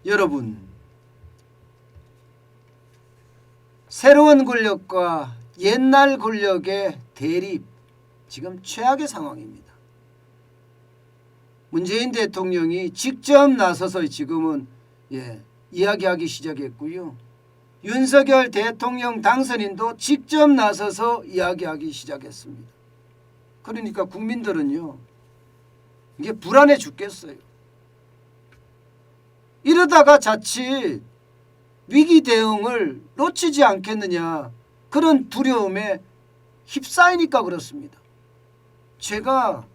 여러분, 새로운 권력과 옛날 권력의 대립, 지금 최악의 상황입니다. 문재인 대통령이 직접 나서서 지금은 이야기하기 시작했고요. 윤석열 대통령 당선인도 직접 나서서 이야기하기 시작했습니다. 그러니까 국민들은요, 이게 불안해 죽겠어요. 이러다가 자칫 위기 대응을 놓치지 않겠느냐, 그런 두려움에 휩싸이니까 그렇습니다. 제가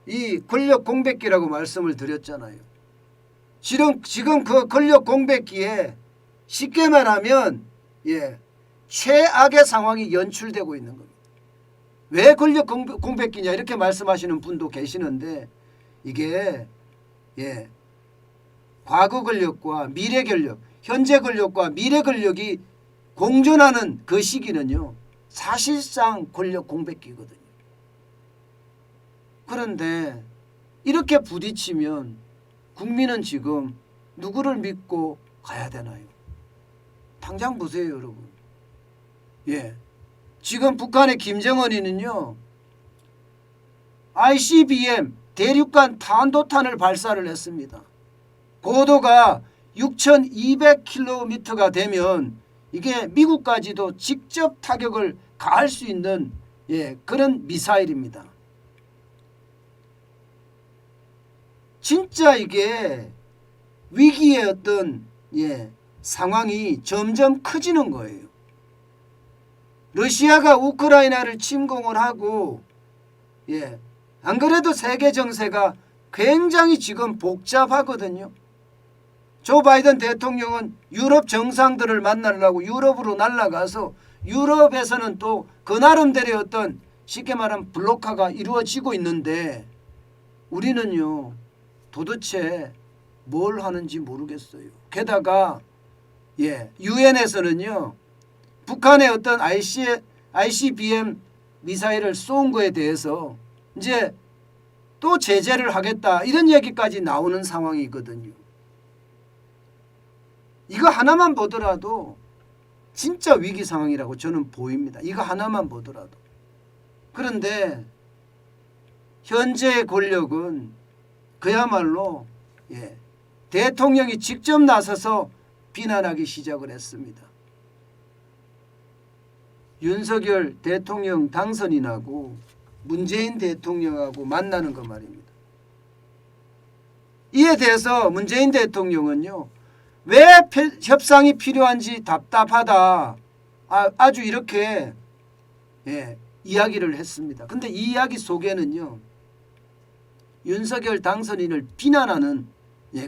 이 권력 공백기라고 말씀을 드렸잖아요. 지금 그 권력 공백기에 쉽게 말하면 최악의 상황이 연출되고 있는 겁니다. 왜 권력 공백기냐 이렇게 말씀하시는 분도 계시는데, 이게 과거 권력과 미래 권력, 현재 권력과 미래 권력이 공존하는 그 시기는요, 사실상 권력 공백기거든요. 그런데 이렇게 부딪히면 국민은 지금 누구를 믿고 가야 되나요? 당장 보세요, 여러분. 지금 북한의 김정은이는요, ICBM 대륙간 탄도탄을 발사를 했습니다. 고도가 6,200km가 되면 이게 미국까지도 직접 타격을 가할 수 있는 그런 미사일입니다. 진짜 이게 위기의 어떤 상황이 점점 커지는 거예요. 러시아가 우크라이나를 침공을 하고 안 그래도 세계 정세가 굉장히 지금 복잡하거든요. 조 바이든 대통령은 유럽 정상들을 만나려고 유럽으로 날아가서 유럽에서는 또 그 나름대로의 어떤 쉽게 말하면 블록화가 이루어지고 있는데, 우리는요 도대체 뭘 하는지 모르겠어요. 게다가 유엔에서는요 북한의 어떤 ICBM 미사일을 쏜 거에 대해서 이제 또 제재를 하겠다, 이런 얘기까지 나오는 상황이거든요. 이거 하나만 보더라도 진짜 위기 상황이라고 저는 보입니다. 이거 하나만 보더라도. 그런데 현재의 권력은 그야말로 대통령이 직접 나서서 비난하기 시작을 했습니다. 윤석열 대통령 당선인하고 문재인 대통령하고 만나는 거 말입니다. 이에 대해서 문재인 대통령은요, 왜 협상이 필요한지 답답하다, 아주 이렇게 이야기를 했습니다. 근데 이 이야기 속에는요, 윤석열 당선인을 비난하는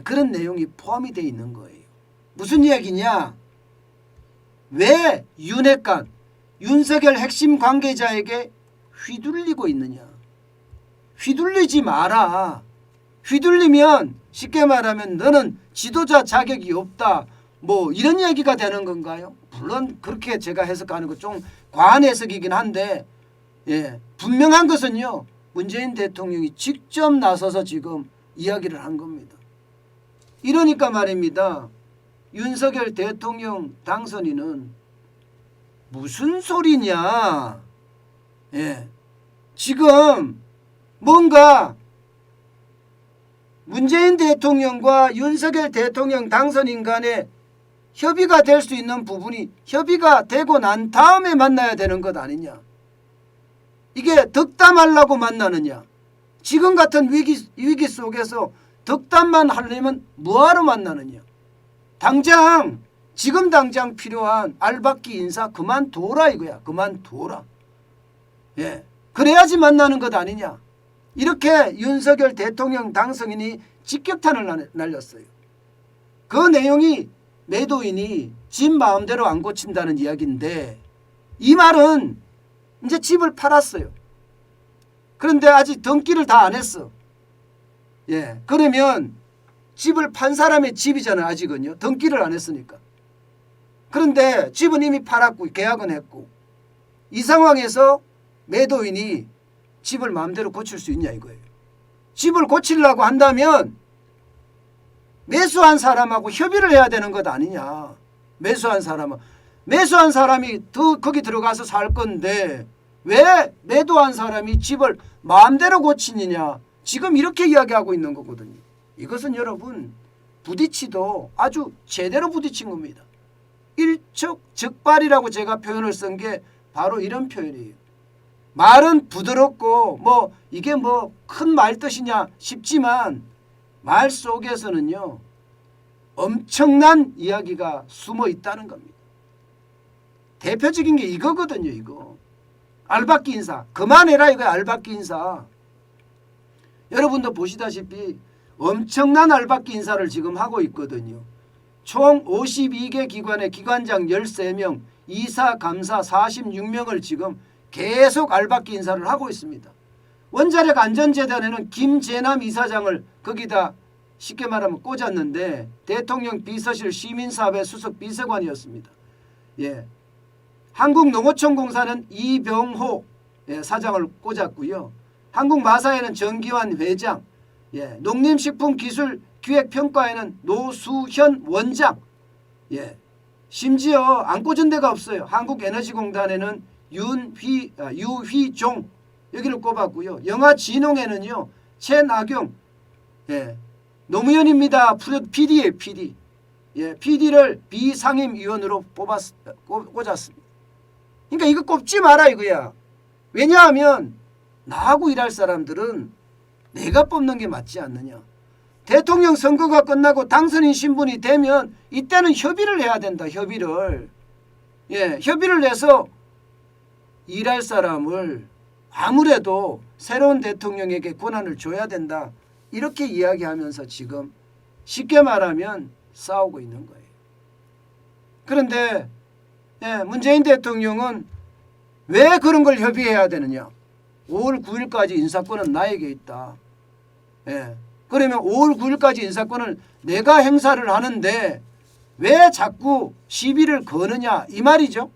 그런 내용이 포함이 되어 있는 거예요. 무슨 이야기냐? 왜 윤핵관, 윤석열 핵심 관계자에게 휘둘리고 있느냐? 휘둘리지 마라. 휘둘리면 쉽게 말하면 너는 지도자 자격이 없다, 뭐 이런 얘기가 되는 건가요? 물론 그렇게 제가 해석하는 거 좀 과한 해석이긴 한데, 분명한 것은요, 문재인 대통령이 직접 나서서 지금 이야기를 한 겁니다. 이러니까 말입니다, 윤석열 대통령 당선인은 무슨 소리냐, 지금 뭔가 문재인 대통령과 윤석열 대통령 당선인 간에 협의가 될 수 있는 부분이 협의가 되고 난 다음에 만나야 되는 것 아니냐. 이게 덕담하려고 만나느냐. 지금 같은 위기 속에서 덕담만 하려면 뭐하러 만나느냐. 지금 당장 필요한 알박기 인사 그만둬라 이거야. 그만둬라. 그래야지 만나는 것 아니냐. 이렇게 윤석열 대통령 당선인이 직격탄을 날렸어요. 그 내용이 매도인이 집 마음대로 안 고친다는 이야기인데, 이 말은 이제 집을 팔았어요. 그런데 아직 등기를 다 안 했어. 그러면 집을 판 사람의 집이잖아요. 아직은요. 등기를 안 했으니까. 그런데 집은 이미 팔았고 계약은 했고, 이 상황에서 매도인이 집을 마음대로 고칠 수 있냐 이거예요. 집을 고치려고 한다면 매수한 사람하고 협의를 해야 되는 것 아니냐. 매수한 사람이 더 거기 들어가서 살 건데 왜 매도한 사람이 집을 마음대로 고치느냐. 지금 이렇게 이야기하고 있는 거거든요. 이것은 여러분 부딪히도 아주 제대로 부딪힌 겁니다. 일촉즉발이라고 제가 표현을 쓴 게 바로 이런 표현이에요. 말은 부드럽고 뭐 이게 뭐 큰 말 뜻이냐 싶지만 말 속에서는요 엄청난 이야기가 숨어 있다는 겁니다. 대표적인 게 이거거든요. 이거 알박기 인사 그만해라. 이거 알박기 인사. 여러분도 보시다시피 엄청난 알박기 인사를 지금 하고 있거든요. 총 52개 기관의 기관장 13명, 이사, 감사 46명을 지금 계속 알박기 인사를 하고 있습니다. 원자력 안전재단에는 김재남 이사장을 거기다 쉽게 말하면 꽂았는데 대통령 비서실 시민사업회 수석 비서관이었습니다. 예. 한국농어촌공사는 이병호 사장을 꽂았고요. 한국마사에는 정기환 회장, 농림식품기술기획평가에는 노수현 원장, 심지어 안 꽂은 데가 없어요. 한국에너지공단에는 유휘종 여기를 꼽았고요. 영화진흥에는요 최나경 노무현입니다. PD예요. PD. PD를 비상임위원으로 꽂았습니다. 그러니까 이거 꼽지 마라 이거야. 왜냐하면 나하고 일할 사람들은 내가 뽑는 게 맞지 않느냐. 대통령 선거가 끝나고 당선인 신분이 되면 이때는 협의를 해야 된다. 협의를 해서 일할 사람을 아무래도 새로운 대통령에게 권한을 줘야 된다. 이렇게 이야기하면서 지금 쉽게 말하면 싸우고 있는 거예요. 그런데 문재인 대통령은 왜 그런 걸 협의해야 되느냐. 5월 9일까지 인사권은 나에게 있다. 그러면 5월 9일까지 인사권을 내가 행사를 하는데 왜 자꾸 시비를 거느냐 이 말이죠.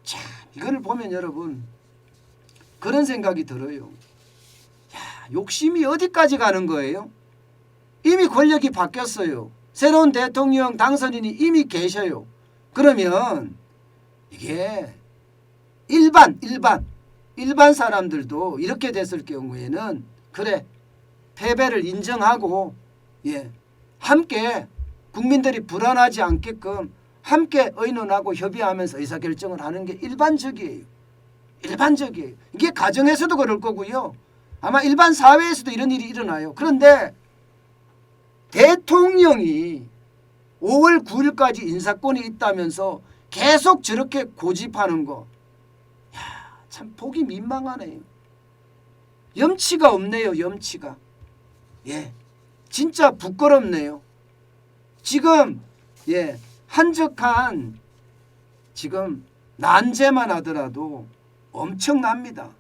참 이거를 보면 여러분 그런 생각이 들어요. 욕심이 어디까지 가는 거예요? 이미 권력이 바뀌었어요. 새로운 대통령 당선인이 이미 계셔요. 그러면 이게 일반 사람들도 이렇게 됐을 경우에는 그래 패배를 인정하고 함께 국민들이 불안하지 않게끔 함께 의논하고 협의하면서 의사결정을 하는 게 일반적이에요. 이게 가정에서도 그럴 거고요. 아마 일반 사회에서도 이런 일이 일어나요. 그런데 대통령이 5월 9일까지 인사권이 있다면서 계속 저렇게 고집하는 거. 참 보기 민망하네요. 염치가 없네요. 염치가. 진짜 부끄럽네요. 지금 한적한 지금 난제만 하더라도 엄청납니다.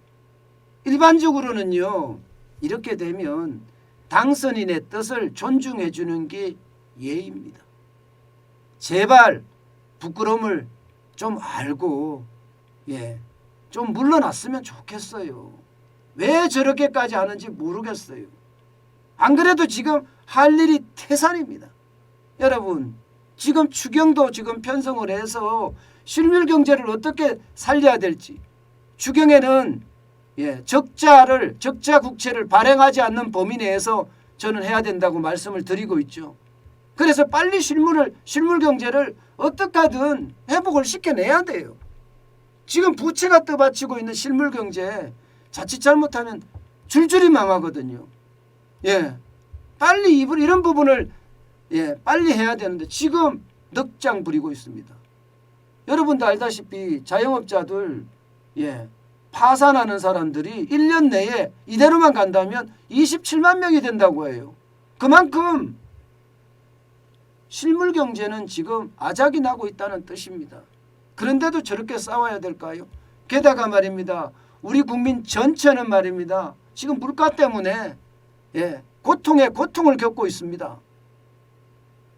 일반적으로는요. 이렇게 되면 당선인의 뜻을 존중해 주는 게 예의입니다. 제발 부끄러움을 좀 알고 좀 물러났으면 좋겠어요. 왜 저렇게까지 하는지 모르겠어요. 안 그래도 지금 할 일이 태산입니다. 여러분 지금 추경도 지금 편성을 해서 실물 경제를 어떻게 살려야 될지 추경에는 적자 국채를 발행하지 않는 범위 내에서 저는 해야 된다고 말씀을 드리고 있죠. 그래서 빨리 실물 경제를 어떻게 하든 회복을 시켜내야 돼요. 지금 부채가 떠받치고 있는 실물 경제 자칫 잘못하면 줄줄이 망하거든요. 빨리 이런 부분을 빨리 해야 되는데 지금 넉장 부리고 있습니다. 여러분도 알다시피 자영업자들 파산하는 사람들이 1년 내에 이대로만 간다면 27만 명이 된다고 해요. 그만큼 실물 경제는 지금 아작이 나고 있다는 뜻입니다. 그런데도 저렇게 싸워야 될까요? 게다가 말입니다. 우리 국민 전체는 말입니다. 지금 물가 때문에 고통에 고통을 겪고 있습니다.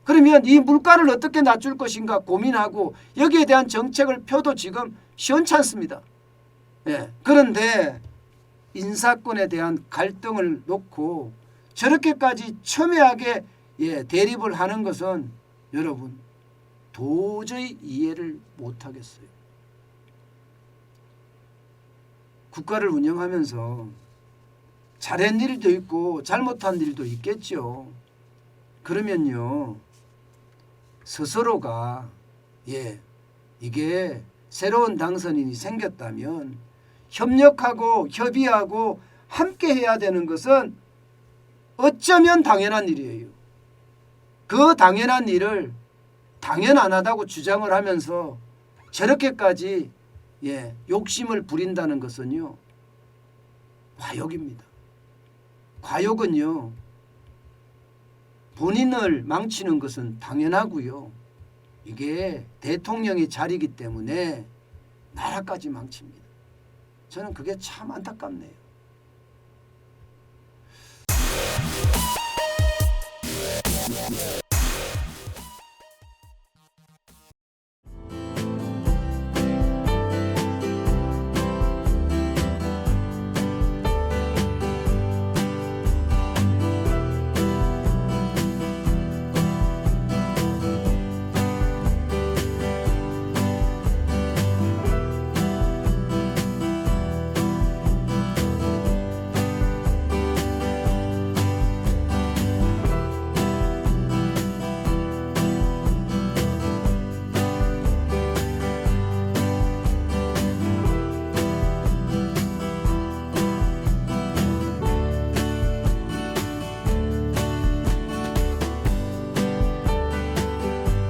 그러면 이 물가를 어떻게 낮출 것인가 고민하고 여기에 대한 정책을 펴도 지금 시원찮습니다. 그런데 인사권에 대한 갈등을 놓고 저렇게까지 첨예하게 대립을 하는 것은 여러분 도저히 이해를 못하겠어요. 국가를 운영하면서 잘한 일도 있고 잘못한 일도 있겠죠. 그러면요 스스로가 이게 새로운 당선인이 생겼다면 협력하고 협의하고 함께 해야 되는 것은 어쩌면 당연한 일이에요. 그 당연한 일을 당연 안 하다고 주장을 하면서 저렇게까지 욕심을 부린다는 것은요 과욕입니다. 과욕은요 본인을 망치는 것은 당연하고요. 이게 대통령의 자리이기 때문에 나라까지 망칩니다. 저는 그게 참 안타깝네요.